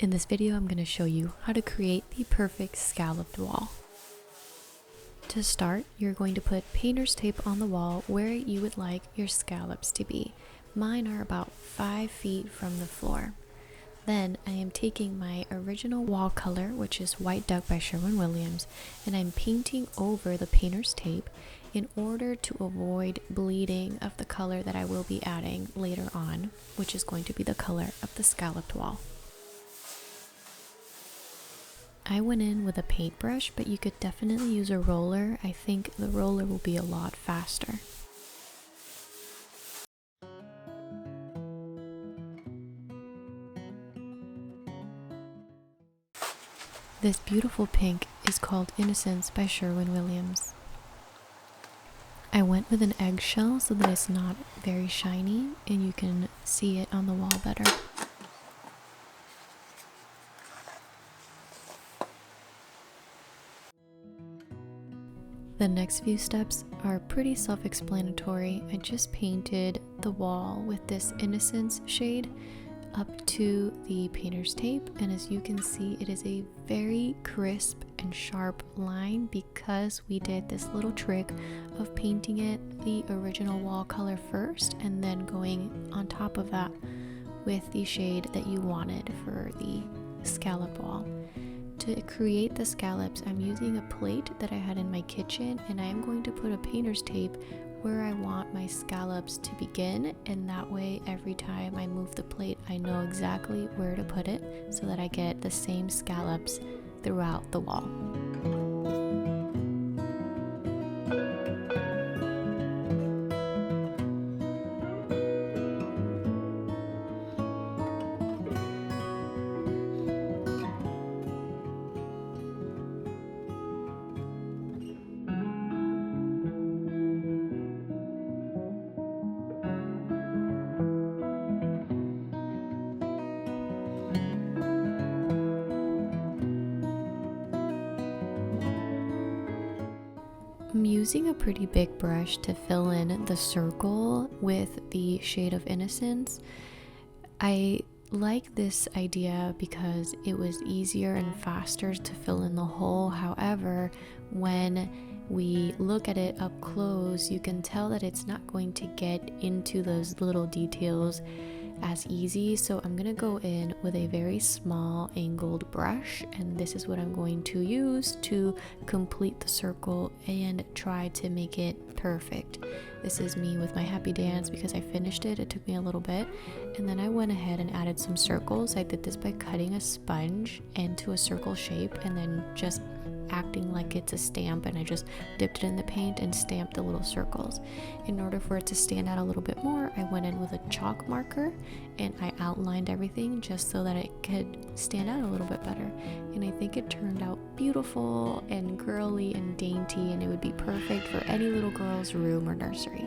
In this video, I'm going to show you how to create the perfect scalloped wall. To start, you're going to put painter's tape on the wall where you would like your scallops to be. Mine are about 5 feet from the floor. Then I am taking my original wall color, which is White Duck by Sherwin-Williams, and I'm painting over the painter's tape in order to avoid bleeding of the color that I will be adding later on, which is going to be the color of the scalloped wall. I went in with a paintbrush, but you could definitely use a roller. I think the roller will be a lot faster. This beautiful pink is called Innocence by Sherwin-Williams. I went with an eggshell so that it's not very shiny and you can see it on the wall better. The next few steps are pretty self-explanatory. I just painted the wall with this Innocence shade up to the painter's tape, and as you can see, it is a very crisp and sharp line because we did this little trick of painting it the original wall color first and then going on top of that with the shade that you wanted for the scallop wall. To create the scallops, I'm using a plate that I had in my kitchen, and I am going to put a painter's tape where I want my scallops to begin, and that way every time I move the plate I know exactly where to put it so that I get the same scallops throughout the wall. I'm using a pretty big brush to fill in the circle with the shade of Innocence. I like this idea because it was easier and faster to fill in the hole. However, when we look at it up close, you can tell that it's not going to get into those little details as easy. So I'm gonna go in with a very small angled brush, and this is what I'm going to use to complete the circle and try to make it perfect. This is me with my happy dance because I finished it. It took me a little bit, and then I went ahead and added some circles. I did this by cutting a sponge into a circle shape and then just acting like it's a stamp, and I just dipped it in the paint and stamped the little circles. In order for it to stand out a little bit more, I went in with a chalk marker and I outlined everything just so that it could stand out a little bit better, and I think it turned out beautiful and girly and dainty, and it would be perfect for any little girl's room or nursery.